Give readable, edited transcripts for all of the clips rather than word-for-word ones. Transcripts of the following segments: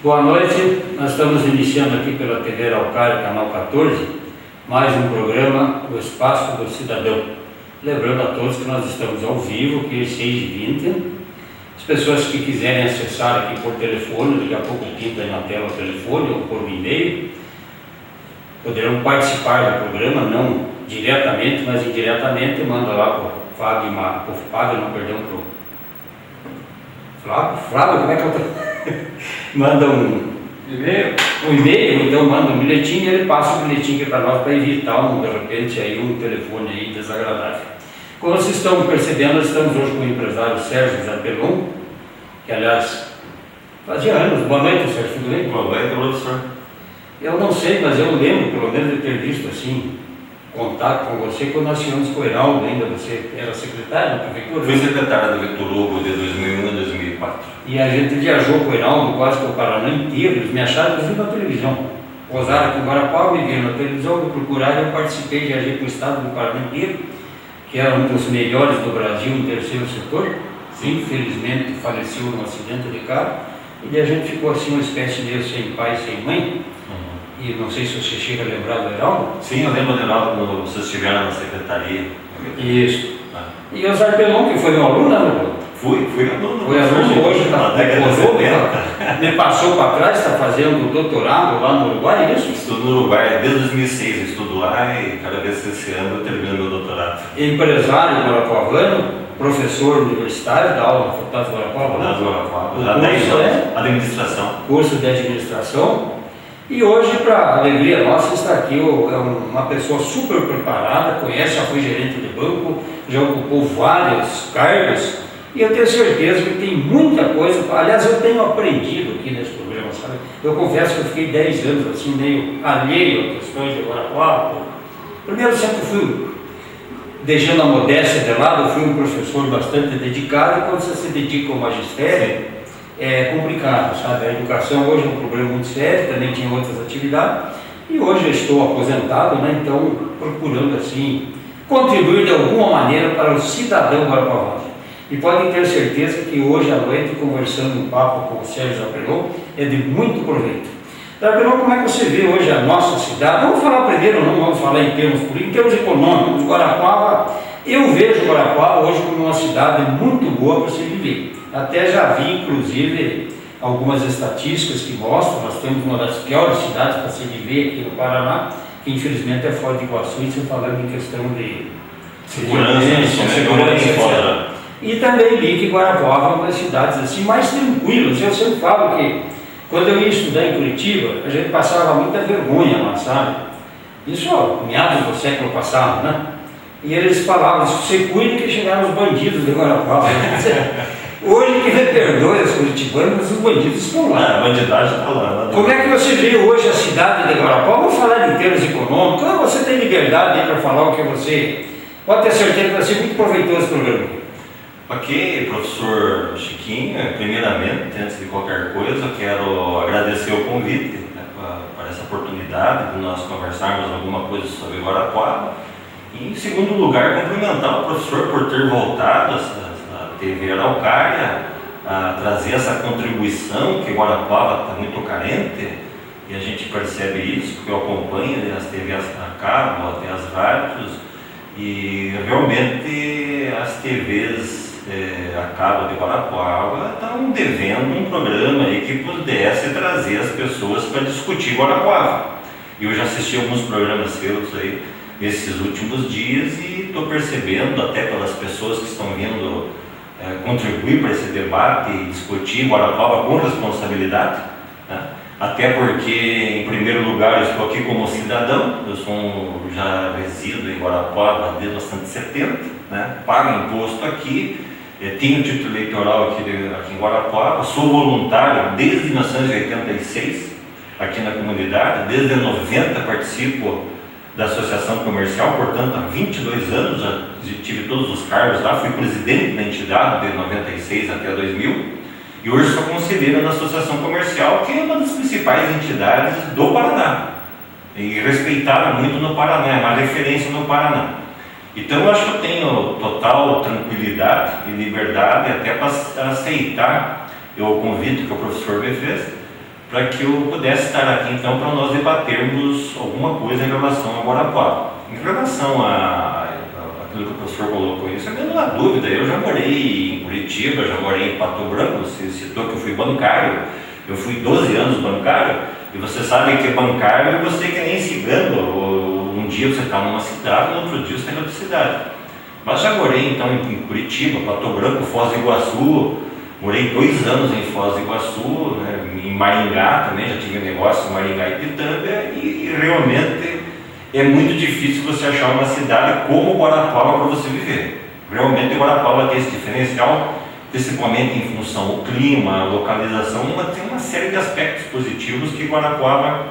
Boa noite, nós estamos iniciando aqui pela TV Araucária, canal 14, mais um programa, o Espaço do Cidadão. Lembrando a todos que nós estamos ao vivo, que é 6h20. As pessoas que quiserem acessar aqui por telefone, daqui a pouco pinta aí na tela o telefone ou por e-mail, poderão participar do programa, não diretamente, mas indiretamente, manda lá para o Flávio, como é que eu estou? Manda um e-mail, então manda um bilhetinho e ele passa o bilhetinho aqui para nós para evitar de repente aí um telefone aí desagradável. Como vocês estão percebendo, nós estamos hoje com o empresário Sérgio Zapelon, que aliás fazia anos. Boa noite, Sérgio, tudo bem? Boa noite, professor. Eu não sei, mas eu lembro pelo menos de ter visto assim contato com você quando nós tínhamos com o Heraldo ainda. Você era secretário da prefeitura? Fui secretário da Vitor Hugo de 2001 a 2004. E a gente viajou com o Heraldo quase que o Paraná inteiro. Eles me acharam inclusive na televisão. Posaram aqui em Guarapuava, me viram na televisão, me procuraram. Eu participei, viajei para o estado do Paraná inteiro, que era um dos melhores do Brasil no terceiro setor. Infelizmente faleceu num acidente de carro. E a gente ficou assim uma espécie de sem pai, sem mãe. E não sei se você chega a lembrar do Heraldo. Sim, eu lembro do Heraldo quando vocês estiveram na secretaria. Isso. E o Zapelon, que foi meu aluno, né? Fui aluno. Foi aluno, hoje está na década de 70. Me passou para trás, está fazendo doutorado lá no Uruguai, é isso? Estudo no Uruguai, desde 2006 eu estudo lá e cada vez esse ano eu termino meu doutorado. Empresário guarapuavano, professor universitário, da aula na Faculdade de Guarapuava. Na Guarapuava, O há curso 10 anos. é Administração. Curso de administração. E hoje, para alegria nossa, está aqui uma pessoa super preparada, conhece, já foi gerente de banco, já ocupou vários cargos, e eu tenho certeza que tem muita coisa. Aliás, eu tenho aprendido aqui nesse programa, sabe? Eu confesso que eu fiquei 10 anos assim, meio alheio a questões de Guarapuava. Primeiro, sempre fui, deixando a modéstia de lado, eu fui um professor bastante dedicado, e quando você se dedica ao magistério, é complicado, sabe? A educação hoje é um problema muito sério, também tinha outras atividades, e hoje eu estou aposentado, né? Então procurando assim contribuir de alguma maneira para o cidadão guarapuavano. E podem ter certeza que hoje à noite, conversando um papo com o Sérgio Zapelon, é de muito proveito. Zapelon, como é que você vê hoje a nossa cidade? Vamos falar primeiro, não vamos falar em termos políticos, em termos econômicos. Guarapuava, eu vejo Guarapuava hoje como uma cidade muito boa para se viver. Até já vi, inclusive, algumas estatísticas que mostram, nós temos uma das piores cidades para se viver aqui no Paraná, que infelizmente é Foz do Iguaçu, e falando em questão de segurança. E também vi que Guarapuava é uma das cidades assim, mais tranquilas. Eu sempre falo que, quando eu ia estudar em Curitiba, a gente passava muita vergonha lá, sabe? Isso, meados do século passado, né? E eles falavam, você cuida que chegaram os bandidos de Guarapuava. Hoje, que me perdoe os curitibanos, mas os bandidos estão lá. A bandidagem está lá. Como é que você vê hoje a cidade de Guarapuava? Vamos falar em termos econômicos. Você tem liberdade para falar o que você... Pode ter certeza que vai ser muito proveitoso o programa. Ok, professor Chiquinho, primeiramente, antes de qualquer coisa, eu quero agradecer o convite, né, para essa oportunidade de nós conversarmos alguma coisa sobre Guarapuava. E, em segundo lugar, cumprimentar o professor por ter voltado à TV Araucária, a trazer essa contribuição, que Guarapuava está muito carente, e a gente percebe isso, porque eu acompanho as TVs a cabo, até as rádios, e realmente as TVs a cabo de Guarapuava estão devendo um programa aí que pudesse trazer as pessoas para discutir Guarapuava. E eu já assisti alguns programas seus aí esses últimos dias e estou percebendo, até pelas pessoas que estão vindo contribuir para esse debate e discutir Guarapuava com responsabilidade, né? Até porque, em primeiro lugar, eu estou aqui como cidadão, já resido em Guarapuava desde 1970, né? Pago imposto aqui, tenho título eleitoral aqui em Guarapuava, sou voluntário desde 1986 aqui na comunidade, desde 90 participo da Associação Comercial, portanto há 22 anos já tive todos os cargos lá, fui presidente da entidade de 96 até 2000 e hoje sou conselheiro da Associação Comercial, que é uma das principais entidades do Paraná e respeitada muito no Paraná, é uma referência no Paraná. Então eu acho que eu tenho total tranquilidade e liberdade até para aceitar o convite que o professor me fez para que eu pudesse estar aqui então para nós debatermos alguma coisa em relação a Guarapuava. Em relação aquilo que o professor colocou, isso é mesmo uma dúvida. Eu já morei em Curitiba, já morei em Pato Branco, você citou que eu fui bancário, eu fui 12 anos bancário, e você sabe que bancário você que nem cigano, um dia você está numa cidade, no outro dia você está em outra cidade. Mas já morei então em Curitiba, Pato Branco, Foz do Iguaçu, morei 2 anos em Foz do Iguaçu, né, em Maringá também, já tive negócio em Maringá e Pitanga, e realmente é muito difícil você achar uma cidade como Guarapuava para você viver. Realmente Guarapuava tem esse diferencial, principalmente em função do clima, a localização, tem uma série de aspectos positivos que Guarapuava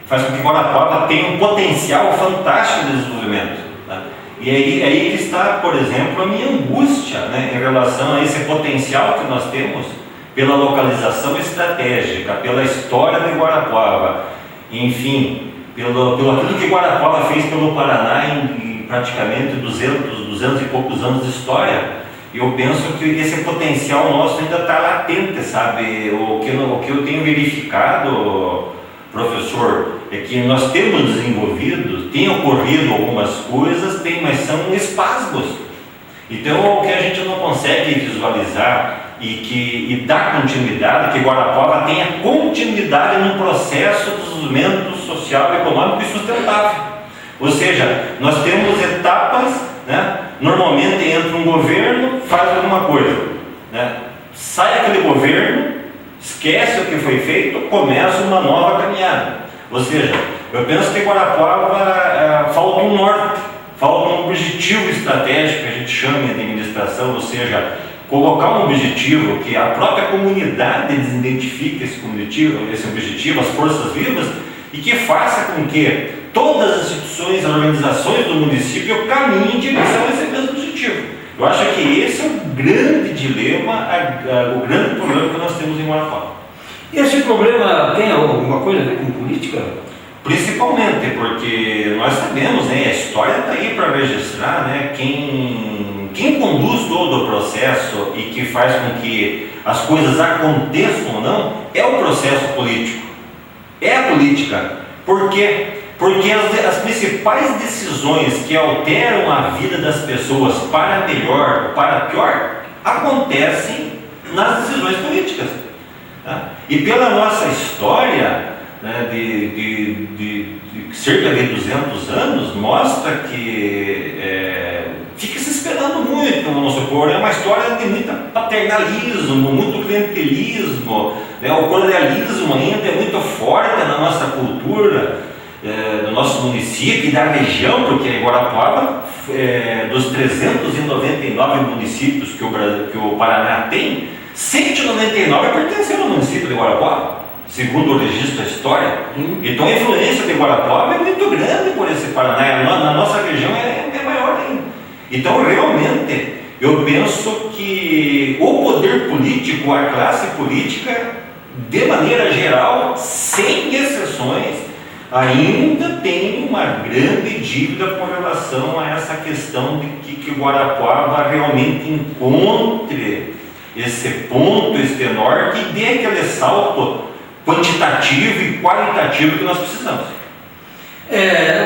faz com que Guarapuava tenha um potencial fantástico de desenvolvimento. Tá? E aí que está, por exemplo, a minha angústia, né, em relação a esse potencial que nós temos pela localização estratégica, pela história de Guarapuava, enfim, pelo aquilo que Guarapuava fez pelo Paraná em praticamente 200 e poucos anos de história. Eu penso que esse potencial nosso ainda está latente, sabe? O que eu tenho verificado, professor, é que nós temos desenvolvido, tem ocorrido algumas coisas, mas são espasmos. Então, o que a gente não consegue visualizar e dar continuidade, que Guarapuava tenha continuidade num processo de desenvolvimento social, econômico e sustentável. Ou seja, nós temos etapas, né? Normalmente entra um governo, faz alguma coisa, né? Sai aquele governo, esquece o que foi feito, começa uma nova caminhada. Ou seja, eu penso que Guarapuava falta um norte, falta um objetivo estratégico que a gente chama de administração, ou seja, colocar um objetivo que a própria comunidade identifique esse objetivo, as forças vivas, e que faça com que todas as instituições, as organizações do município caminhem em direção a esse mesmo objetivo. Eu acho que esse é o grande dilema, o grande problema que nós temos em Guarapuava. E esse problema tem alguma coisa a ver com política? Principalmente porque nós sabemos, né, a história está aí para registrar, né, quem conduz todo o processo e que faz com que as coisas aconteçam ou não é o processo político, é a política. Por quê? Porque as principais decisões que alteram a vida das pessoas para melhor ou para pior acontecem nas decisões políticas. Tá? E pela nossa história, né, de cerca de 200 anos, mostra que fica se esperando muito, vamos supor, é uma história de muito paternalismo, muito clientelismo, né? O colonialismo ainda é muito forte na nossa cultura, do nosso município e da região, porque Guarapuava, dos 399 municípios que o Paraná tem, 199 pertenceram ao município de Guarapuava, segundo o registro da história. Então a influência de Guarapuava é muito grande por esse Paraná, na nossa região é maior ainda. Então realmente eu penso que o poder político, a classe política, de maneira geral, sem exceções, ainda tem uma grande dívida com relação a essa questão de que Guarapuava realmente encontre esse ponto, este norte, e dê aquele salto quantitativo e qualitativo que nós precisamos.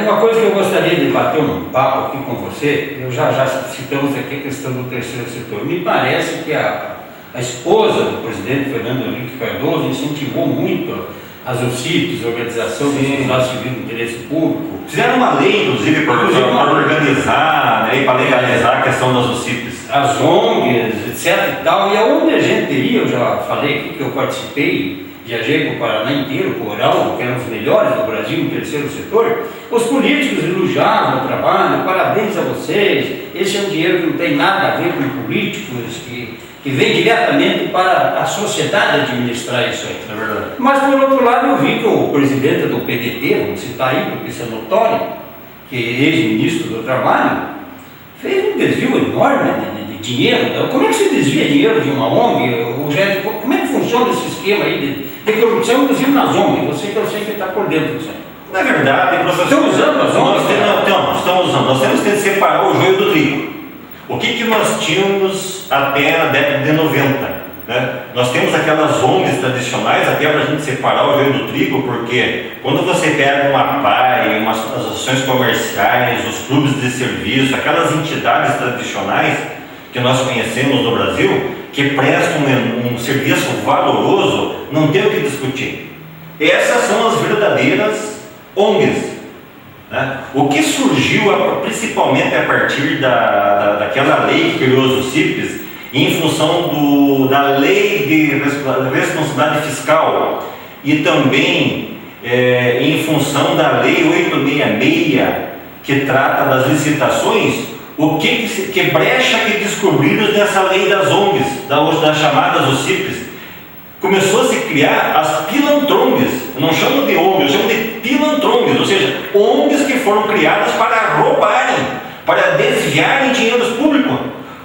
Uma coisa que eu gostaria de bater um papo aqui com você, já citamos aqui a questão do terceiro setor. Me parece que a esposa do presidente Fernando Henrique Cardoso incentivou muito as OCIPs, Organização da Sociedade Civil de Interesse Público. Fizeram uma lei, inclusive, para organizar, né, e para legalizar a questão das OCIPs. As ONGs, etc. e tal. E aonde a gente iria, eu já falei aqui que eu participei, viajei para o Paraná inteiro, por Oral, que eram os melhores do Brasil no terceiro setor, os políticos elogiavam o trabalho, parabéns a vocês, esse é um dinheiro que não tem nada a ver com políticos, que vem diretamente para a sociedade administrar isso aí. É verdade. Mas por outro lado eu vi que o presidente do PDT, vamos citar aí, porque isso é notório, que é ex-ministro do Trabalho, fez um desvio enorme de dinheiro. Como é que se desvia dinheiro de uma ONG? Como é que funciona esse esquema aí de corrupção, inclusive nas ONGs? Você que eu sei que está por dentro disso aí. Na verdade, professor, estão usando as ONGs? Estamos usando. Nós temos que separar o joio do trigo. O que nós tínhamos até a década de 90? Né? nós temos aquelas ONGs tradicionais, até para a gente separar o joio do trigo, porque quando você pega uma PAI, umas associações comerciais, os clubes de serviço, aquelas entidades tradicionais que nós conhecemos no Brasil, que prestam um serviço valoroso, não tem o que discutir. Essas são as verdadeiras ONGs. Né? O que surgiu, principalmente a partir daquela lei que criou os CIPs, em função da lei de responsabilidade fiscal e também em função da lei 866, que trata das licitações, que brecha que descobriram nessa lei das ONGs, das chamadas OCIPs, começou a se criar as pilantrongues. Eu não chamo de ONGs, eu chamo de pilantrongues, ou seja, ONGs que foram criadas para roubarem, para desviarem dinheiros públicos.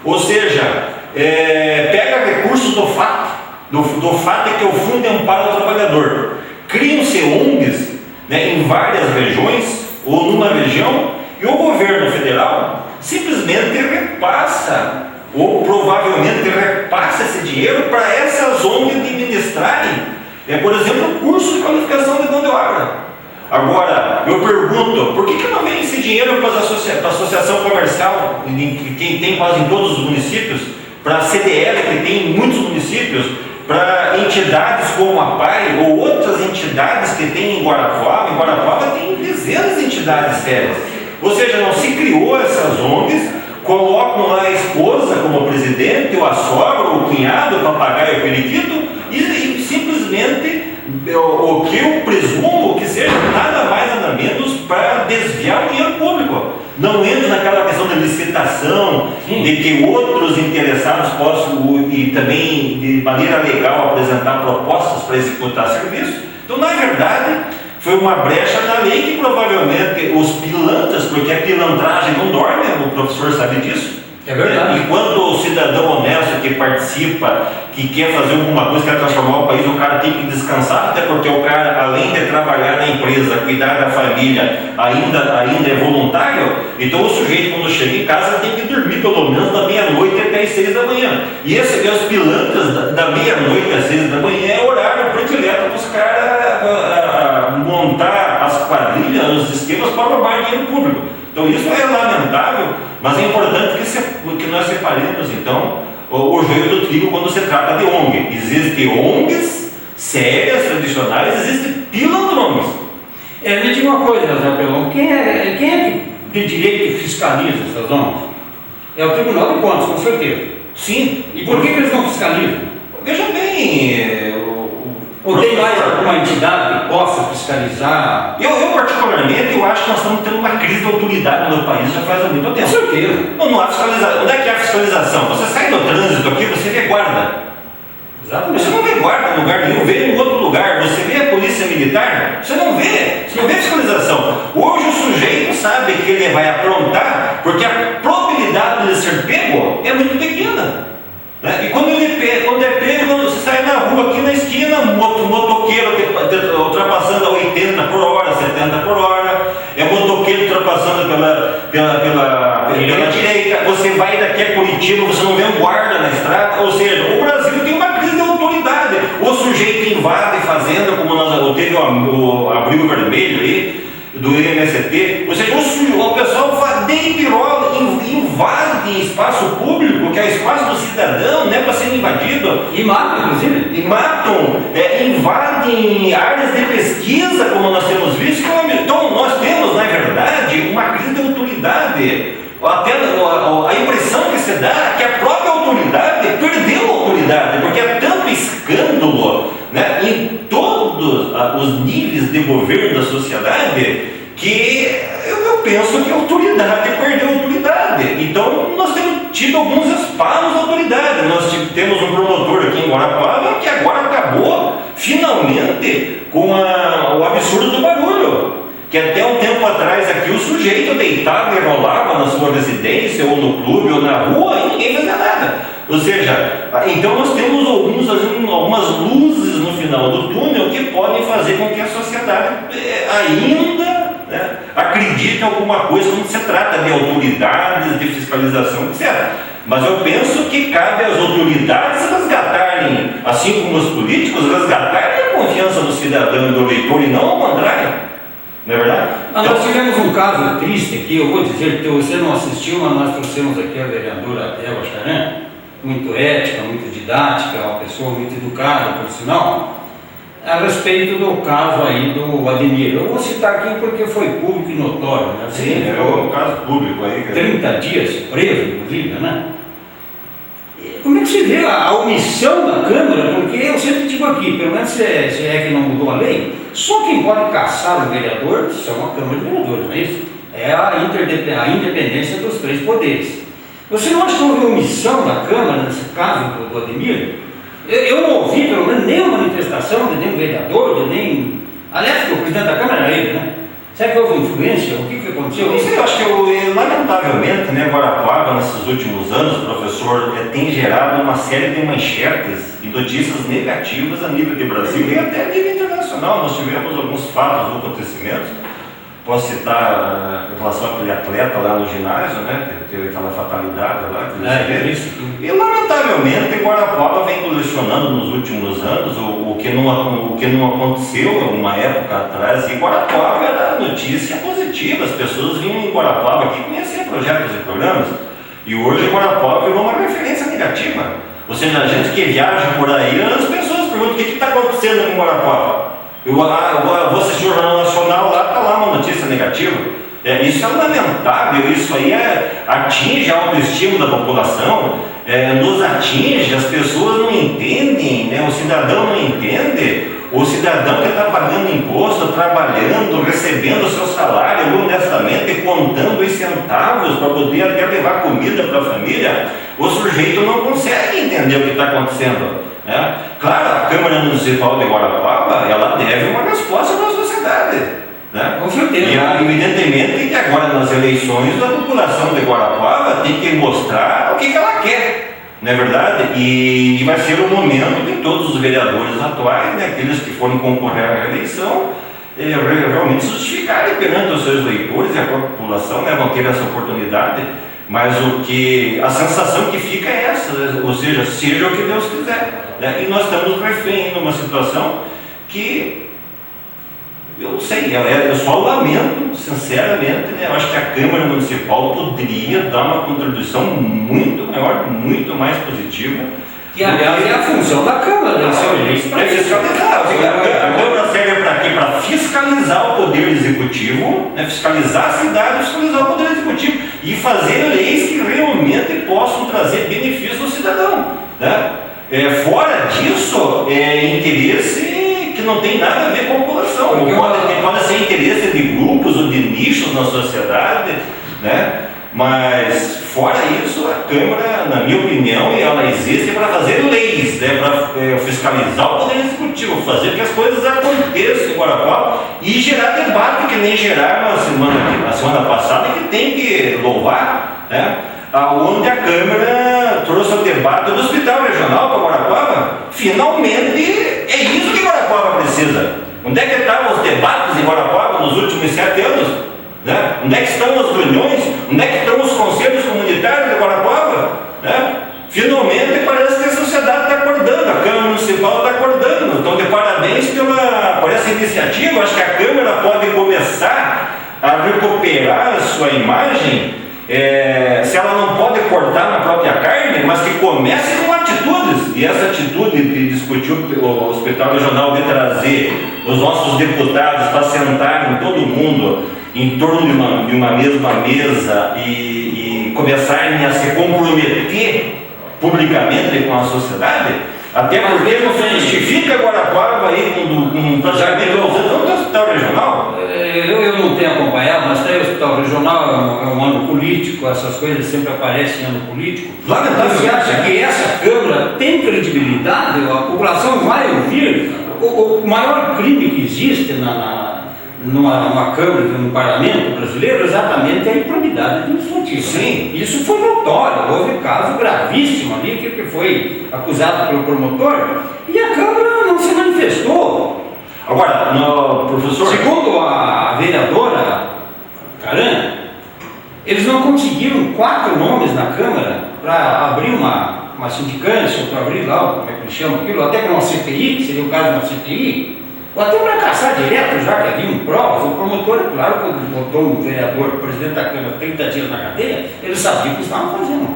Ou seja, pega recursos do FAT, do FAT, que é o Fundo de Amparo ao Trabalhador. Criam-se ONGs, né, em várias regiões ou numa região, e o governo federal simplesmente repassa, ou provavelmente repassa esse dinheiro para essas ONGs administrarem, por exemplo, curso de qualificação de mão de obra. Agora, eu pergunto, por que não vem esse dinheiro para a associação comercial, que tem quase em todos os municípios, para a CDL, que tem em muitos municípios, para entidades como a PAI ou outras entidades que tem em Guarapuava? Em Guarapuava tem dezenas de entidades sérias. Ou seja, não se criou essas ONGs, colocam lá a esposa como presidente, ou a sogra, ou o cunhado para pagar o periquito, e simplesmente o que eu presumo que seja nada mais nada menos para desviar o dinheiro público. Não entra naquela questão de licitação, de que outros interessados possam e também de maneira legal apresentar propostas para executar serviço. Então, na verdade, foi uma brecha na lei que provavelmente os pilantras, porque a pilantragem não dorme, o professor sabe disso. É verdade. Enquanto o cidadão honesto que participa, que quer fazer alguma coisa, quer transformar o país, o cara tem que descansar, até porque o cara, além de trabalhar na empresa, cuidar da família, ainda é voluntário. Então o sujeito, quando chega em casa, tem que dormir pelo menos da meia-noite até as 6 da manhã. E receber os pilantras da meia-noite às 6 da manhã é horário predileto para os caras montar as quadrilhas, os esquemas para roubar dinheiro público. Então isso é lamentável, mas é importante que nós separemos então o joio do trigo quando se trata de ONG. Existem ONGs sérias, tradicionais, existem pilantrongues. Me diga uma coisa, Zé Pelão, quem é que de direito que fiscaliza essas ONGs? É o Tribunal de Contas, com certeza. Sim. E por que eles não fiscalizam? Veja bem, ou tem mais alguma entidade que possa fiscalizar? Eu particularmente, eu acho que nós estamos tendo uma crise de autoridade no meu país já faz muito tempo. Com certeza. Não há fiscalização. Onde é que há fiscalização? Você sai do trânsito aqui, você vê guarda. Exatamente. Você não vê guarda em lugar nenhum, vê em outro lugar. Você vê a polícia militar, você não vê fiscalização. Hoje o sujeito sabe que ele vai aprontar, porque a probabilidade de ele ser pego é muito pequena. Né? E quando é pego, você sai na rua, aqui na esquina, motoqueiro ultrapassando a 80 por hora, 70 por hora, motoqueiro ultrapassando pela direita, você vai daqui a Curitiba, você não vê um guarda na estrada. Ou seja, o Brasil tem uma crise de autoridade. O sujeito invade fazenda, como nós teve o Abril Vermelho aí, do MST, ou seja, o pessoal de pirola, invade espaço público, que é o espaço do cidadão, né, para ser invadido. E matam, inclusive. Invadem áreas de pesquisa, como nós temos visto. Então, nós temos, na verdade, uma crise de autoridade. Até a impressão que se dá é que a própria autoridade perdeu a autoridade, porque é tanto escândalo, né, em todos os níveis de governo da sociedade, que eu penso que a autoridade perdeu a autoridade. Então nós temos tido alguns espaços da autoridade. Nós temos um promotor aqui em Guarapuava que agora acabou finalmente com o absurdo do barulho, que até um tempo atrás aqui o sujeito deitava e rolava na sua residência, ou no clube, ou na rua, e ninguém fazia nada. Ou seja, então nós temos algumas luzes no final do túnel que podem fazer com que a sociedade ainda acredite em alguma coisa quando se trata de autoridades, de fiscalização, etc. Mas eu penso que cabe às autoridades resgatarem tentarem, assim como os políticos, resgatarem a confiança do cidadão e do eleitor e não ao contrário. Não é verdade? Nós tivemos um caso triste aqui, eu vou dizer que você não assistiu, mas nós trouxemos aqui a vereadora Eva Charan, muito ética, muito didática, uma pessoa muito educada, por sinal, a respeito do caso aí do Ademir. Eu vou citar aqui porque foi público e notório, né? Sim, é um caso público aí. 30 dias preso, inclusive, né? Como é que se vê a omissão da Câmara? Porque eu sempre digo aqui, pelo menos se é que não mudou a lei, só quem pode caçar o vereador são a Câmara de Vereadores, não é isso? É a independência dos três poderes. Você não acha que houve omissão da Câmara nesse caso do Ademir? Eu não ouvi, pelo menos, nenhuma manifestação de nenhum vereador, de nem... Aliás, o presidente da Câmara era ele, né? Será que houve influência? O que aconteceu? Eu acho que, lamentavelmente, né, Guarapuava, nesses últimos anos, professor, tem gerado uma série de manchetes e notícias negativas a nível de Brasil e até a nível internacional. Nós tivemos alguns fatos ou acontecimentos. Posso citar em relação àquele atleta lá no ginásio, né, que teve aquela fatalidade lá. E, lamentavelmente, Guarapuava vem colecionando nos últimos anos o que não aconteceu uma época atrás. E Guarapuava era notícia positiva, as pessoas vinham em Guarapuava aqui conhecer projetos e programas. E hoje Guarapuava virou uma referência negativa. Ou seja, a gente que viaja por aí, as pessoas perguntam o que está acontecendo com Guarapuava. Eu vou assistir o Jornal Nacional, lá está lá uma notícia negativa. Isso é lamentável, isso aí atinge a autoestima da população, nos atinge, as pessoas não entendem, né? O cidadão não entende, o cidadão que está pagando imposto, trabalhando, recebendo o seu salário honestamente, contando os centavos para poder até levar comida para a família, o sujeito não consegue entender o que está acontecendo. Claro, a Câmara Municipal de Guarapuava, ela deve uma resposta para a sociedade. Né? Com certeza. E evidentemente que agora nas eleições a população de Guarapuava tem que mostrar o que ela quer, não é verdade? E vai ser o momento de todos os vereadores atuais, né, aqueles que forem concorrer à reeleição, realmente se justificarem perante os seus eleitores e a própria população, né, vão ter essa oportunidade. Mas a sensação que fica é essa, ou seja o que Deus quiser. Né? E nós estamos refém numa situação que, eu não sei, eu só lamento, sinceramente, né? Eu acho que a Câmara Municipal poderia dar uma contribuição muito maior, muito mais positiva. Que, aliás, é a função da Câmara, né? Para fiscalizar. A Câmara serve para quê? Para fiscalizar o Poder Executivo, né? Fiscalizar a cidade, fiscalizar o Poder Executivo e fazer leis que realmente possam trazer benefício ao cidadão. Né? Fora disso, interesse que não tem nada a ver com a população. Pode ser interesse de grupos ou de nichos na sociedade, né? Mas fora isso, a Câmara, na minha opinião, ela existe para fazer leis, né? Para fiscalizar o Poder Executivo, fazer que as coisas aconteçam em Guarapuava e gerar debate, que nem geraram na semana passada, que tem que louvar, né? Onde a Câmara trouxe o debate do Hospital Regional para Guarapuava. Finalmente é isso que Guarapuava precisa. Onde é que estavam os debates em Guarapuava nos últimos 7 anos? Né? Onde é que estão as reuniões? Onde é que estão os conselhos comunitários de Guarapuava? Né? Finalmente parece que a sociedade está acordando, a Câmara Municipal está acordando. Então, de parabéns por essa iniciativa. Acho que a Câmara pode começar a recuperar a sua imagem, se ela não pode cortar na própria carne, mas que comece com atitudes. E essa atitude que discutiu o Hospital Regional de trazer os nossos deputados para sentarem todo mundo em torno de uma mesma mesa e começarem a se comprometer publicamente com a sociedade, até porque não se justifica Guarapuava aí com praticamente do Hospital Regional. Eu não tenho acompanhado, mas tem o Hospital Regional, é um ano político, essas coisas sempre aparecem em ano político. Você acha que essa Câmara tem credibilidade? A população vai ouvir? O maior crime que existe numa Câmara, no Parlamento brasileiro, exatamente é a improbidade administrativa. Sim. Isso foi notório, houve caso gravíssimo ali que foi acusado pelo promotor e a Câmara não se manifestou. Agora, professor... Segundo a vereadora Charan, eles não conseguiram 4 nomes na Câmara para abrir uma uma sindicância, ou para abrir lá, como é que eles chamam aquilo, até para uma CPI, que seria o caso de uma CPI, ou até para caçar direto, já que haviam provas. O promotor, é claro, quando botou um vereador, o presidente da Câmara, 30 dias na cadeia, ele sabia o que estavam fazendo.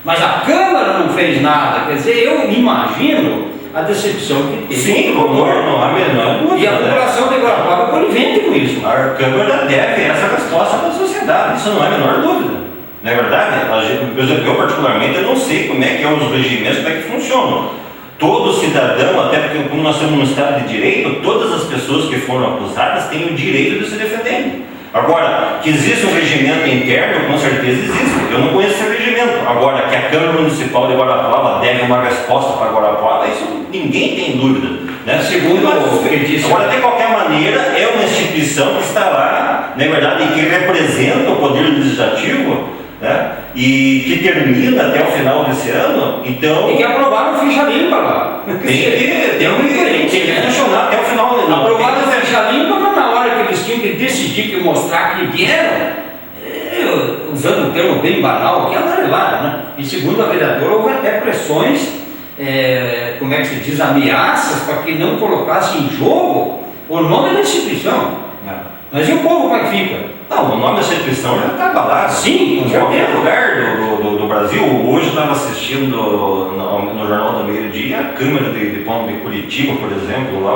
Mas a Câmara não fez nada, quer dizer, eu imagino a decepção que teve. Sim, não há menor dúvida. E a população de Guarapuava é conivente com isso. A Câmara deve essa resposta para a sociedade, isso não há a menor dúvida. Não é verdade? Por exemplo, eu particularmente eu não sei como é que é os regimentos, como é que funcionam. Todo cidadão, até porque como nós estamos no Estado de Direito, todas as pessoas que foram acusadas têm o direito de se defenderem. Agora, que existe um regimento interno, com certeza existe. Eu não conheço esse regimento. Agora, que a Câmara Municipal de Guarapuava deve uma resposta para Guarapuava, isso ninguém tem dúvida. Né? Segundo o que disse. Agora, de qualquer maneira, é uma instituição que está lá, na verdade, e que representa o Poder Legislativo, né? E que termina até o final desse ano. Então, tem que aprovar o ficha limpa lá. Tem que funcionar até o final do ano. Aprovar o ficha limpa, mas na hora que eles tinham que decidir, que mostrar que vieram, usando um termo bem banal, que é amarelada, né? E segundo a vereadora, houve até pressões, como é que se diz, ameaças para que não colocasse em jogo o nome da instituição. Mas e o povo como é que fica? Não, o nome da instituição já está abalado. Sim, em qualquer lugar do Brasil. Hoje eu estava assistindo no Jornal do Meio-Dia, a Câmara de Curitiba, por exemplo, lá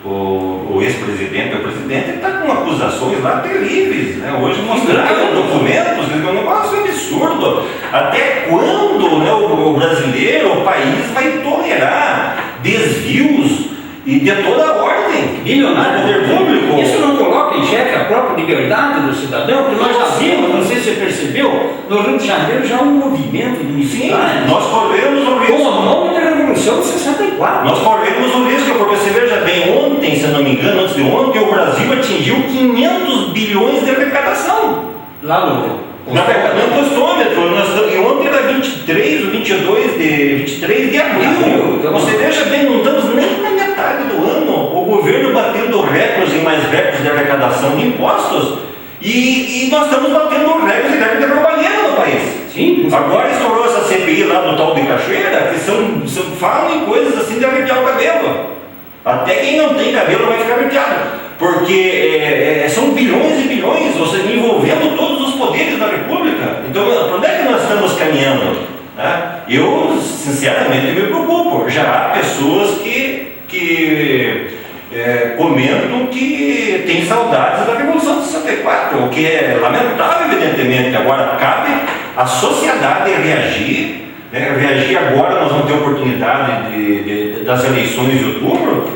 o ex-presidente, o presidente está com acusações lá terríveis, né? Hoje mostraram documentos, é um negócio absurdo. Até quando, né, o brasileiro, o país vai tolerar desvios e de toda a ordem bilionário do poder público? Isso não coloca em xeque a própria liberdade do cidadão? Porque nós já vimos, não sei se você percebeu, no Rio de Janeiro já há um movimento de militares. Sim, nós corremos o risco. Com o nome da Revolução de 64. Nós corremos o risco, porque você veja bem, ontem, se eu não me engano, antes de ontem, o Brasil atingiu 500 bilhões de arrecadação. Lá no postômetro, e ontem era 23 ou 23 de abril. Então, você veja bem, não estamos nem na metade do ano, o governo batendo recordes e mais recordes de arrecadação de impostos, e nós estamos batendo recordes de roubalheira no país. Sim. Agora estourou essa CPI lá do tal de Cachoeira, que falam em coisas assim de arrepiar o cabelo. Até quem não tem cabelo vai ficar arrepiado. Porque são bilhões e bilhões, você envolvendo todos os poderes da República. Então, para onde é que nós estamos caminhando? Né? Eu, sinceramente, me preocupo. Já há pessoas que comentam que têm saudades da Revolução de 64, o que é lamentável, evidentemente. Agora, cabe à sociedade reagir. Reagir agora, nós vamos ter oportunidade das eleições de outubro,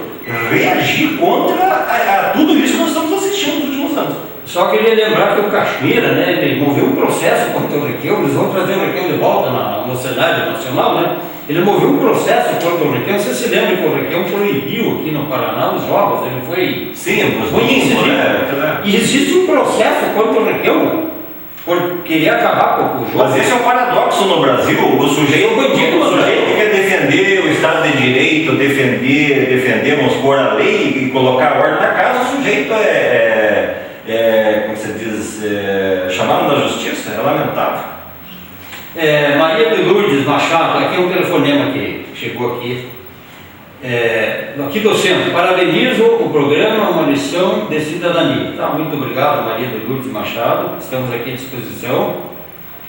reagir contra tudo isso que nós estamos assistindo nos últimos anos. Só queria lembrar que o Cachoeira, né, ele moveu um processo contra o Requião, eles vão trazer o Requião de volta no cenário nacional, né? Ele moveu um processo contra o Requião. Você se lembra que o Requião proibiu aqui no Paraná os jogos? Ele foi... Sim, foi incidido. E existe um processo contra o Requião por querer acabar com o jogo. Mas esse é um paradoxo no Brasil. O sujeito que quer defender o Estado de Direito, defender, vamos pôr a lei e colocar a ordem na casa, o sujeito como se diz, chamado na justiça. É lamentável. Maria de Lourdes Machado, aqui é um telefonema que chegou aqui. Aqui do centro, parabenizo o programa, uma lição de cidadania. Tá, muito obrigado, Maria de Lourdes Machado. Estamos aqui à disposição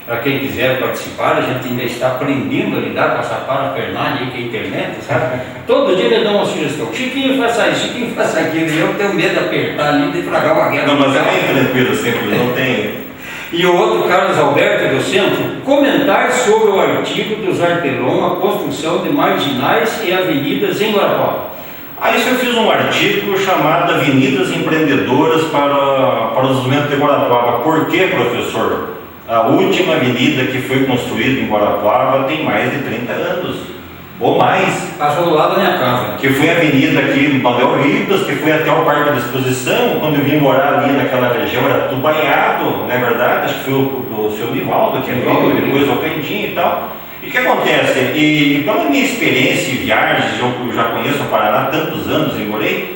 para quem quiser participar. A gente ainda está aprendendo a lidar com essa parafernália aí que é a internet, sabe? Todo dia ele dá uma sugestão: Chiquinho, faça isso, Chiquinho, faça aquilo. E eu tenho medo de apertar ali, de fragar uma guerra. Não, mas é bem tranquilo sempre, não tem. E o outro, Carlos Alberto do Centro, comentar sobre o artigo dos Artelon, a construção de marginais e avenidas em Guarapuava. Isso eu fiz um artigo chamado Avenidas Empreendedoras para o Desenvolvimento de Guarapuava. Por quê, professor? A última avenida que foi construída em Guarapuava tem mais de 30 anos, ou mais. Passou do lado da minha casa. Que foi a avenida aqui no Manuel Ribas, que foi até o Parque da Exposição. Quando eu vim morar ali naquela região, era tudo banhado, não é verdade? Acho que foi o seu Nivaldo, que veio depois o Candinho e tal. E o que acontece? E pela minha experiência em viagens, eu já conheço o Paraná há tantos anos e morei.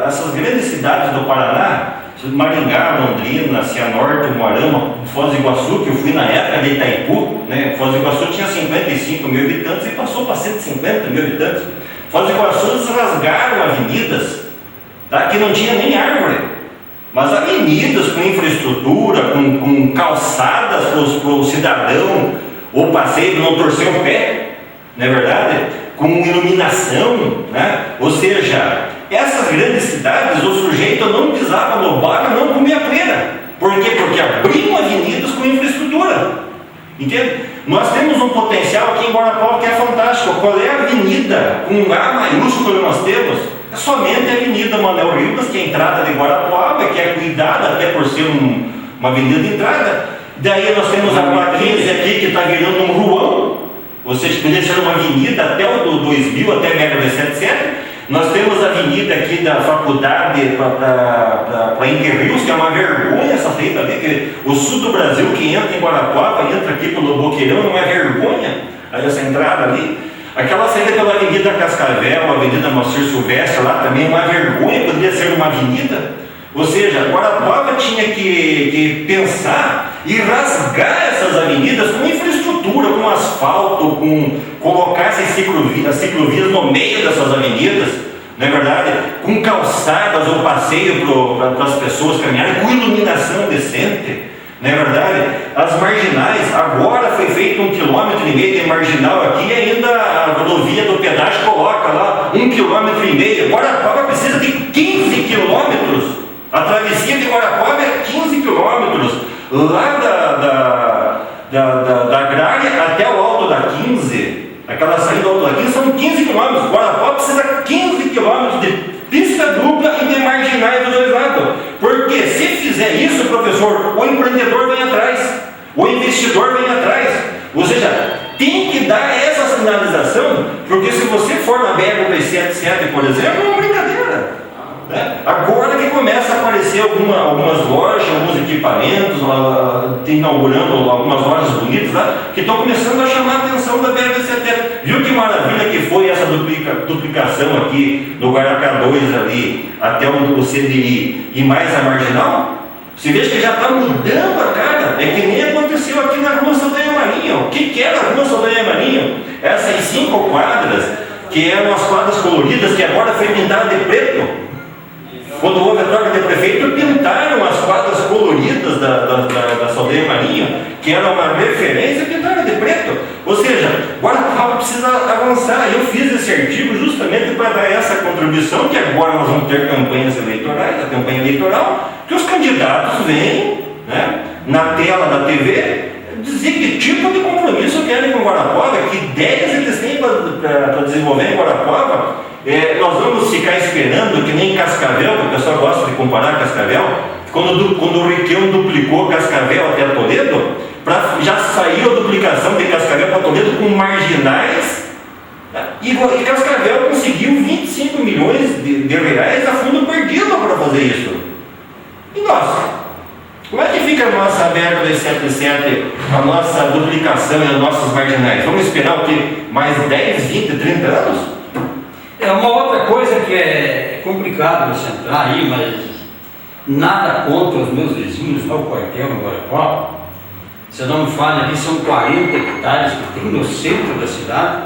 Essas grandes cidades do Paraná, Maringá, Londrina, Cianorte, Moarama, Foz do Iguaçu, que eu fui na época de Itaipu, né? Foz do Iguaçu tinha 55 mil habitantes e passou para 150 mil habitantes. Foz do Iguaçu eles rasgaram avenidas, tá? Que não tinha nem árvore, mas avenidas com infraestrutura, com calçadas para o cidadão ou passeio não torcer o pé, não é verdade? Com iluminação, né? Ou seja, essas grandes cidades, o sujeito não pisava no bar e não comia pera. Por quê? Porque abriam avenidas com infraestrutura. Entende? Nós temos um potencial aqui em Guarapuava que é fantástico. Qual é a avenida com A maiúsculo que nós temos? É somente a Avenida Manuel Ribas, que é a entrada de Guarapuava, que é cuidada até por ser uma avenida de entrada. Daí nós temos a 415 aqui, que está virando um ruão. Ou seja, poderia ser uma avenida até o do 2000, até BR-277. Nós temos a avenida aqui da faculdade para Interrios, que é uma vergonha essa saída ali, que o sul do Brasil que entra em Guarapuava, entra aqui pelo Boqueirão, não é vergonha essa entrada ali. Aquela saída pela Avenida Cascavel, a Avenida Moacir Silvestre, lá também é uma vergonha, poderia ser uma avenida. Ou seja, Guarapuava tinha que pensar e rasgar essas avenidas com infraestrutura, com asfalto, com colocar essas ciclovias no meio dessas avenidas, não é verdade? Com calçadas ou passeio para as pessoas caminharem, com iluminação decente, não é verdade? As marginais, agora foi feito 1,5 km de marginal aqui, e ainda a rodovia do pedágio coloca lá 1,5 km. Guarapuava precisa de 15 km. A travessia de Guarapuava é 15 quilômetros, lá da Agrária até o Alto da 15, aquela saída do Alto da 15 são 15 quilômetros. Guarapuava precisa 15 quilômetros de pista dupla e de marginais dos dois lados. Porque se fizer isso, professor, o empreendedor vem atrás, o investidor vem atrás. Ou seja, tem que dar essa sinalização, porque se você for na BR-277, por exemplo, é uma brincadeira. Agora que começa a aparecer algumas lojas, alguns equipamentos, inaugurando algumas lojas bonitas lá, que estão começando a chamar a atenção da BR-277. Viu que maravilha que foi essa duplicação aqui no Guaracá 2 ali, até o CDI e mais a Marginal? Você veja que já está mudando a cara. É que nem aconteceu aqui na Rua Saldanha Marinho. O que era a Rua Saldanha Marinho? Essas 5 quadras, que eram as quadras coloridas, que agora foi pintada de preto. Quando houve a troca de prefeito, pintaram as quadras coloridas da Saldanha Marinho, que era uma referência, pintaram de preto. Ou seja, Guarapuava precisa avançar. Eu fiz esse artigo justamente para dar essa contribuição, que agora nós vamos ter campanhas eleitorais, a campanha eleitoral, que os candidatos vêm, né, na tela da TV, dizer que tipo de compromisso querem com Guarapuava, que ideias eles têm para desenvolver em Guarapuava. Nós vamos ficar esperando, que nem Cascavel, que o pessoal gosta de comparar Cascavel, quando o Requião duplicou Cascavel até Toledo, já saiu a duplicação de Cascavel para Toledo com marginais, e Cascavel conseguiu 25 milhões de reais a fundo perdido para fazer isso. E nós? Como é que fica a nossa BR-277, a nossa duplicação e as nossas marginais? Vamos esperar o quê? Mais 10, 20, 30 anos? É uma outra coisa que é complicado você entrar aí, mas nada contra os meus vizinhos no quartel no Guarapuava. Se eu não me falha ali, são 40 hectares que tem no centro da cidade.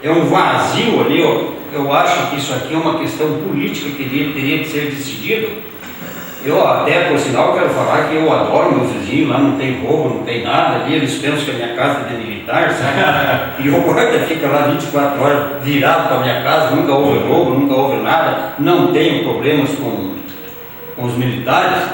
É um vazio ali, ó. Eu acho que isso aqui é uma questão política que teria que ser decidido. Eu até, por sinal, quero falar que eu adoro meus vizinhos, lá não tem roubo, não tem nada ali, eles pensam que a minha casa é de militar, sabe? E o guarda fica lá 24 horas virado para a minha casa, nunca houve roubo, nunca houve nada, não tenho problemas com os militares.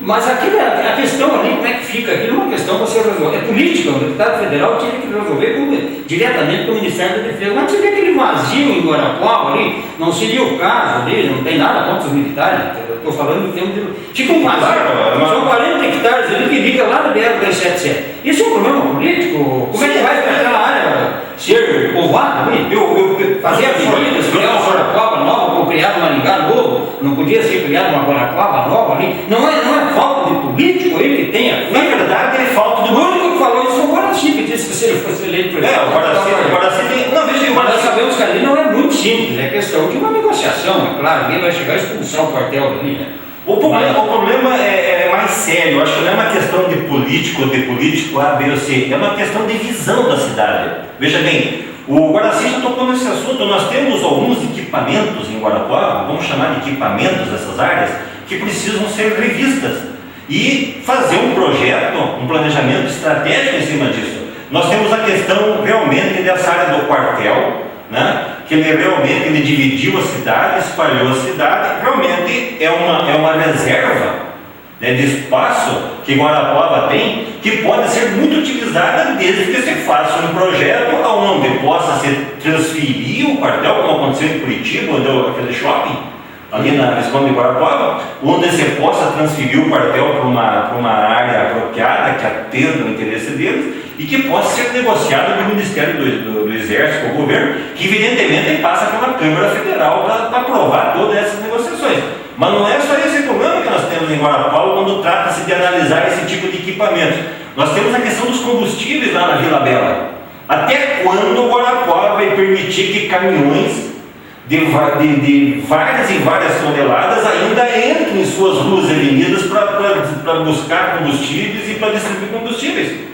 Mas aquilo, a questão ali, como é que fica? Aquilo é uma questão para você resolver. É política, o deputado federal tinha que resolver diretamente com o Ministério da Defesa. Mas seria aquele vazio em Guarapuava ali, não seria o caso ali, não tem nada contra os militares. Estou falando em termos de. Fica um vazio. São 40 hectares ali que liga lá do BR-277. Isso é um problema político? Como é que vai para aquela área ser povoada ali? Fazer avenidas, criar uma Guarapuava nova, ou criar um Maringá novo, não podia ser criado uma Guarapuava nova ali? Não é falta de político aí que tenha. Na verdade, é falta de. O único que falou isso foi o Guaraci, que disse que se ele fosse eleito presidente. O Guaraci tem. Não, veja, mas nós sabemos que ali não é muito simples, é questão de uma negociação, é claro, ninguém vai chegar a expulsar o quartel ali, né? O problema é mais sério. Eu acho que não é uma questão de político A, B ou C. É uma questão de visão da cidade. Veja bem, o Guaraci já tocou nesse assunto. Nós temos alguns equipamentos em Guarapuava, vamos chamar de equipamentos dessas áreas, que precisam ser revistas e fazer um projeto, um planejamento estratégico em cima disso. Nós temos a questão realmente dessa área do quartel, né? Que ele dividiu a cidade, espalhou a cidade, realmente é uma reserva, né, de espaço que Guarapuava tem, que pode ser muito utilizada desde que se faça um projeto onde possa se transferir o quartel, como aconteceu em Curitiba, onde é aquele shopping, ali na Visconde de Guarapuava, onde se possa transferir o quartel para uma área apropriada, que atenda o interesse deles, e que possa ser negociado do Ministério do Exército com o governo, que evidentemente passa pela Câmara Federal para aprovar todas essas negociações. Mas não é só esse problema que nós temos em Guarapuava quando trata-se de analisar esse tipo de equipamento. Nós temos a questão dos combustíveis lá na Vila Bela. Até quando Guarapuava vai permitir que caminhões de várias e várias toneladas ainda entrem em suas ruas e avenidas para buscar combustíveis e para distribuir combustíveis?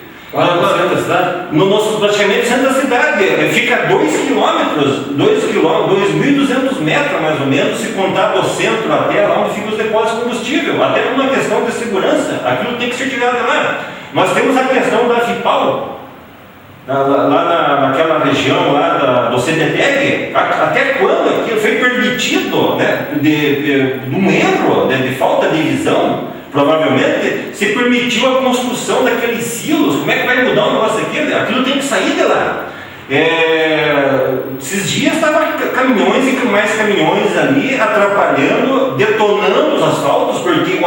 No nosso praticamente centro da cidade, fica 2 quilômetros, 2.200 metros mais ou menos, se contar do centro até lá onde ficam os depósitos de combustível, até por uma questão de segurança, aquilo tem que ser tirado lá. Nós temos a questão da FIPAL, lá naquela região lá do CDTEG, até quando aquilo foi permitido, né, de um erro, né, de falta de visão. Provavelmente se permitiu a construção daqueles silos. Como é que vai mudar o negócio aqui? Aquilo tem que sair de lá. Esses dias estavam caminhões e mais caminhões ali atrapalhando, detonando os asfaltos, porque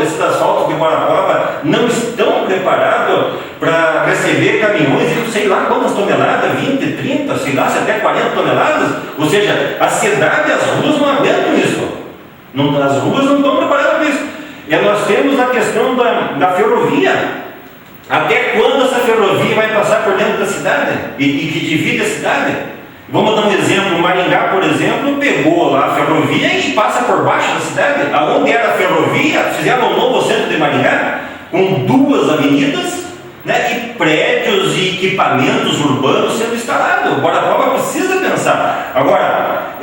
esses asfaltos de Guarapuava não estão preparados para receber caminhões de sei lá quantas toneladas, 20, 30, sei lá, até 40 toneladas. Ou seja, a cidade, as ruas não aguentam isso. As ruas não estão preparadas para isso. E nós temos a questão da ferrovia. Até quando essa ferrovia vai passar por dentro da cidade e que divide a cidade? Vamos dar um exemplo. Maringá, por exemplo, pegou lá a ferrovia e passa por baixo da cidade. Aonde era a ferrovia, fizeram um novo centro de Maringá com 2 avenidas, né, e prédios e equipamentos urbanos sendo instalados. Guarapuava precisa pensar. Agora,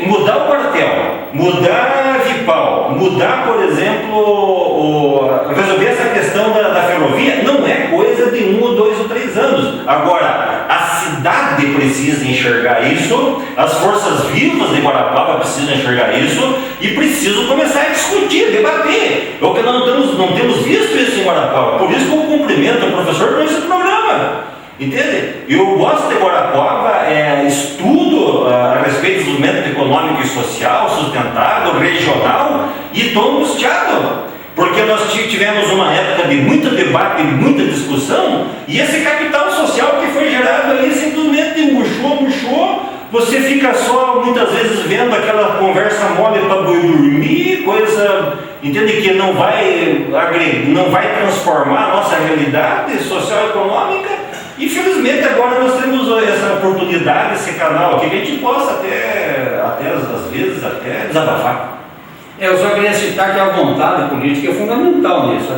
mudar o quartel, mudar a Vipal, mudar, por exemplo, resolver essa questão da ferrovia, não é coisa de 1 ou 2 ou 3 anos. Agora, a cidade precisa enxergar isso, as forças vivas de Guarapuava precisam enxergar isso e precisam começar a discutir, debater. Porque nós não temos visto isso em Guarapuava. Por isso que eu cumprimento o professor por esse programa. Entende? Eu gosto de Guarapuava, estudo a respeito do desenvolvimento econômico e social, sustentável, regional, e estou angustiado, porque nós tivemos uma época de muito debate, muita discussão, e esse capital social que foi gerado ali simplesmente murchou, você fica só muitas vezes vendo aquela conversa mole para dormir, coisa, entende, que não vai transformar a nossa realidade social e econômica. Infelizmente agora nós temos essa oportunidade, esse canal aqui, que a gente possa até às vezes desabafar. Eu só queria citar que a vontade política é fundamental nisso.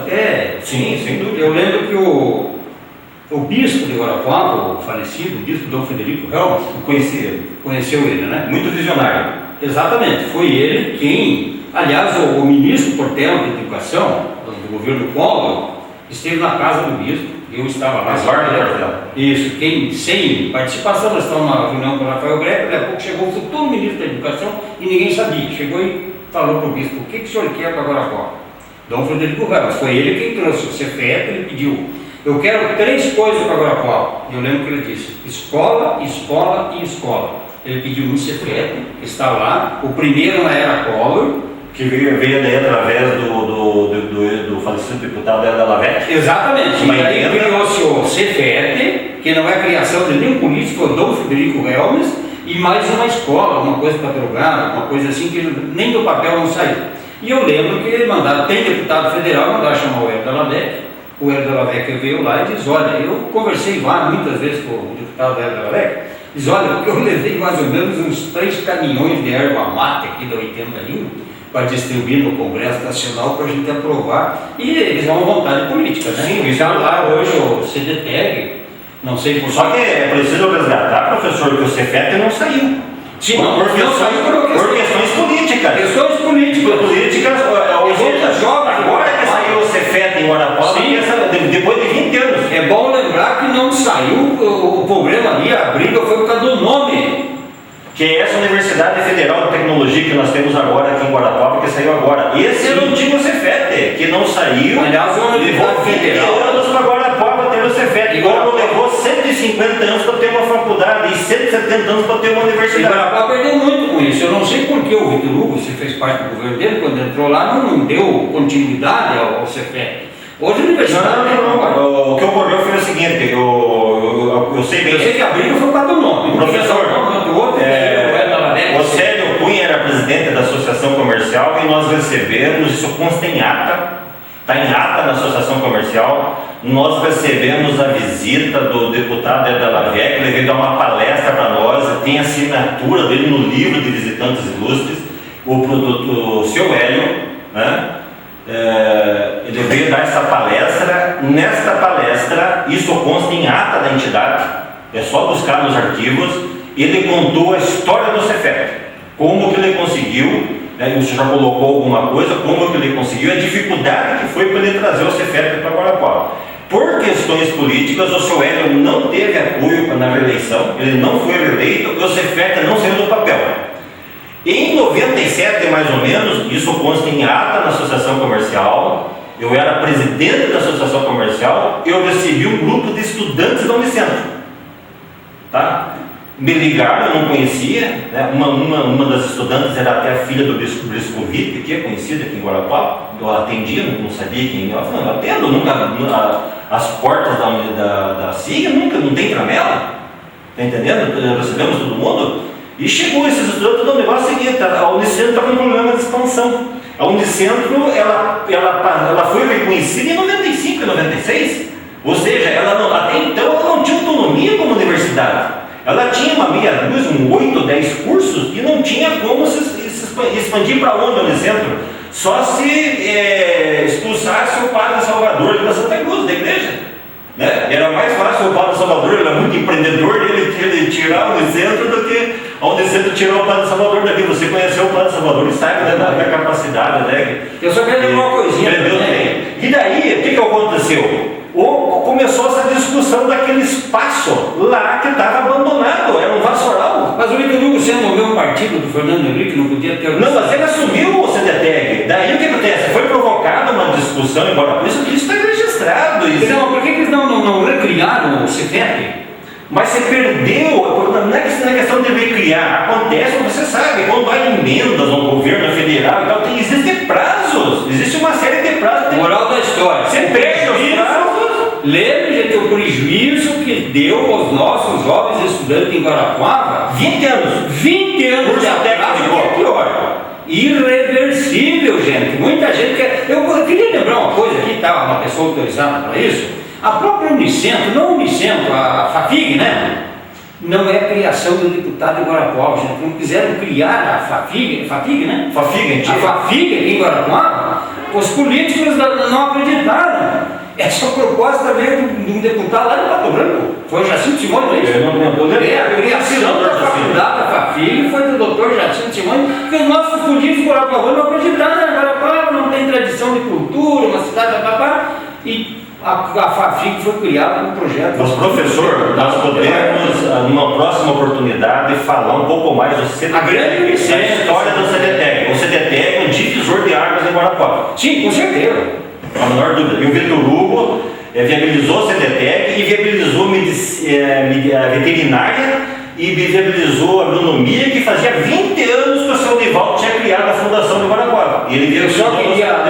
Sim, sem dúvida. Eu lembro que o bispo de Guarapuava, o falecido, o bispo Dom Frederico Helmas, conheceu ele, né? Muito visionário. Exatamente, foi ele quem, aliás, o ministro Portela de Educação do governo Collor esteve na casa do bispo. Eu estava lá. Isso, sem participação, nós estávamos numa reunião com o Rafael Greco, daqui a pouco chegou o futuro ministro da Educação e ninguém sabia. Chegou e falou para o bispo: o que o senhor quer para Guarapuava? Dom Frederico Ramos, foi ele quem trouxe o CFEP, ele pediu: eu quero 3 coisas para Guarapuava. Eu lembro que ele disse: escola, escola e escola. Ele pediu um CFEP, que está lá, o primeiro na era Collor, que veio daí através do falecido deputado Hélio Lavec. Exatamente. E aí criou-se o CFEP, que não é criação de nenhum político, foi o Dom Frederico Helmes, e mais uma escola, uma coisa para drogar, uma coisa assim que nem do papel não saiu. E eu lembro que mandaram, tem deputado federal, mandaram chamar o Hélio Lavec. O Hélio Lavec veio lá e diz: olha, eu conversei lá muitas vezes com o deputado Hélio Lavec, diz: olha, porque eu levei mais ou menos uns 3 caminhões de erva mate aqui da 80 linha, para distribuir no Congresso Nacional para a gente aprovar, e eles vão vontade política, né? Sim, está lá hoje o CDTEG, não sei por Só que é preciso resgatar, professor, que o Cefet não saiu. Sim, não saiu por questões políticas. Questões políticas. Agora que saiu o Cefet em Guarapuava, depois de 20 anos. É bom lembrar que não saiu, o problema ali, a briga foi por causa do nome. Que é essa Universidade Federal de Tecnologia que nós temos agora aqui em Guarapuava, que saiu agora. Esse era o antigo Cefet, que não saiu. Aliás, uma levou 20 anos para Guarapuava ter o Cefet. Igual levou 150 anos para ter uma faculdade e 170 anos para ter uma universidade. E Guarapuava perdeu muito com isso. Eu não sei por que o Vitor Hugo, se fez parte do governo dele, quando entrou lá, não deu continuidade ao Cefet. Hoje a universidade. Não. O que ocorreu foi o seguinte: eu sei bem. Eu sei que a briga foi por causa do nome. Professor, o Célio Cunha era presidente da Associação Comercial e nós recebemos, isso consta em ata, está em ata na Associação Comercial, nós recebemos a visita do deputado Eder Lavec, ele veio dar uma palestra para nós, tem assinatura dele no livro de visitantes ilustres, o seu Hélio, né? Ele veio dar essa palestra. Nesta palestra, isso consta em ata da entidade, é só buscar nos arquivos. Ele contou a história do Cefet, como que ele conseguiu, né, você já colocou alguma coisa, como que ele conseguiu, a dificuldade que foi para ele trazer o Cefet para Guarapuava. Por questões políticas, o seu Hélio não teve apoio na reeleição, ele não foi reeleito e o Cefet não saiu do papel. Em 97, mais ou menos, isso consta em ata na Associação Comercial, eu era presidente da Associação Comercial, eu recebi um grupo de estudantes da Unicentro, tá? Me ligaram, eu não conhecia, né? Uma das estudantes era até a filha do Bispo Briscovite, que é conhecida aqui em Guarapuava, eu atendia, não sabia quem ela falou, eu atendo, nunca, as portas da SIG, nunca, não tem tramela, tá entendendo? Recebemos todo mundo, e chegou esses estudantes, o negócio é o seguinte, a Unicentro está com um problema de expansão, a Unicentro, ela foi reconhecida em 95 e 96, ou seja, até então ela não tinha autonomia como universidade. Ela tinha uma meia dúzia, 8 ou 10 cursos e não tinha como se expandir para onde, no centro. Só se expulsasse o padre Salvador da Santa Cruz, da igreja. Né? Era mais fácil o padre Salvador, ele era muito empreendedor, ele tirar o centro do que onde centro tirou o padre Salvador daqui. Você conheceu o padre Salvador e sabe, né, da capacidade, né? Eu só quero lembrar uma coisinha. E daí, o que aconteceu? Começou essa discussão daquele espaço lá que estava abandonado, era um vassoural. Mas o Vitor Hugo sendo o meu partido do Fernando Henrique não podia ter... Não, mas ele assumiu o CDTEG. Daí o que acontece? Foi provocada uma discussão, embora por isso está registrado. Então, por que eles não recriaram o Cefet? Mas você perdeu, não é questão de recriar, acontece, você sabe, quando há emendas no governo federal, então, existem prazos, existe uma série de prazos. Moral da história. Você perde os prazos. Lembre de ter o prejuízo que deu aos nossos jovens estudantes em Guarapuava. 20 anos. 20 anos de atraso, que é pior. Irreversível, gente. Muita gente quer... Eu queria lembrar uma coisa aqui, estava uma pessoa autorizada para isso. A própria Unicentro, não Unicentro, a FAFIG, né? Não é criação do deputado de Guarapuava, gente. Não quiseram criar a FAFIG, né? FAFIG, a FAFIG aqui em Guarapuava. Os políticos não acreditaram. Essa proposta veio de um deputado lá de Pato Branco. Foi o Jacinto Simões, não é isso? A criação da faculdade da FAFIG foi do doutor Jacinto Simões, que os nossos políticos guarapuavanos não acreditaram. Guarapuava não tem tradição de cultura, uma cidade papapá. E a FAFIG foi criada no projeto. Mas, professor, nós podemos, numa próxima oportunidade, falar um pouco mais do CDTEG, a grande história do CDTEG. O CDTEG é um divisor de águas em Guarapuava. Sim, com certeza. A menor dúvida. E o Vitor Hugo viabilizou o CDTEG e viabilizou a veterinária e viabilizou a agronomia, que fazia 20 anos que o seu Nivaldo tinha criado a Fundação de Guarapuava. E ele Eu só queria,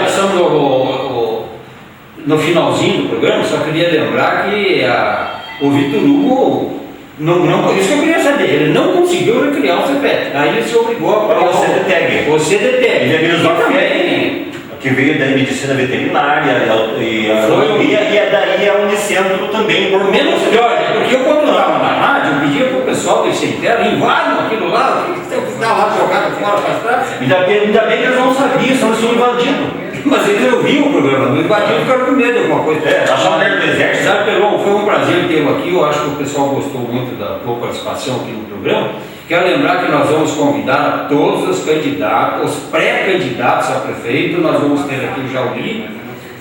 no finalzinho do programa, só queria lembrar que o Vitor Hugo, isso que eu queria saber, ele não conseguiu recriar o CEPET. Aí ele se obrigou a criar o CDTEG. O CDTEG. Ele viabilizou também, que veio da medicina veterinária e a agronomia, e daí a Unicentro também. Menos pior, porque eu quando estava na rádio, pedia para o pessoal do cemitério, invadam aquilo lá, o que tem que ficar lá jogado fora para trás. Ainda bem que eles não sabiam, senão eles tinham invadido. Mas eles ouviam o programa, não invadiram, ficaram com medo de alguma coisa. Achavam que era do exército. Sabe, Pelon, foi um prazer tê-lo aqui, eu acho que o pessoal gostou muito da tua participação aqui no programa. Quero lembrar que nós vamos convidar todos os candidatos, os pré-candidatos a prefeito, nós vamos ter aqui o Jauri,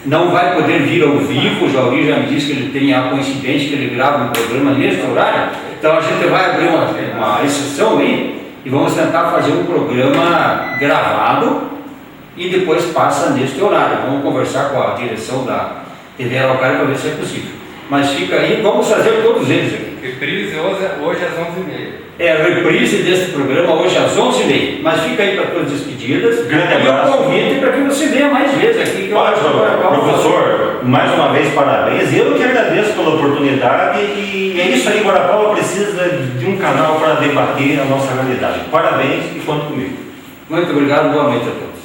não vai poder vir ao vivo, o Jauri já me disse que ele tem a coincidência que ele grava um programa neste horário, então a gente vai abrir uma exceção aí e vamos tentar fazer um programa gravado e depois passa neste horário. Vamos conversar com a direção da TV Araucária para ver se é possível. Mas fica aí, vamos fazer todos eles aqui. Reprise hoje às 11h30. É a reprise desse programa hoje às 11h30. Mas fica aí para todas as despedidas. Grande e abraço. um convite para que você venha mais vezes aqui. Que eu acho que Professor, mais uma vez parabéns. Eu que agradeço pela oportunidade e é isso aí, Guarapuava precisa de um canal para debater a nossa realidade. Parabéns e conta comigo. Muito obrigado, boa noite a todos.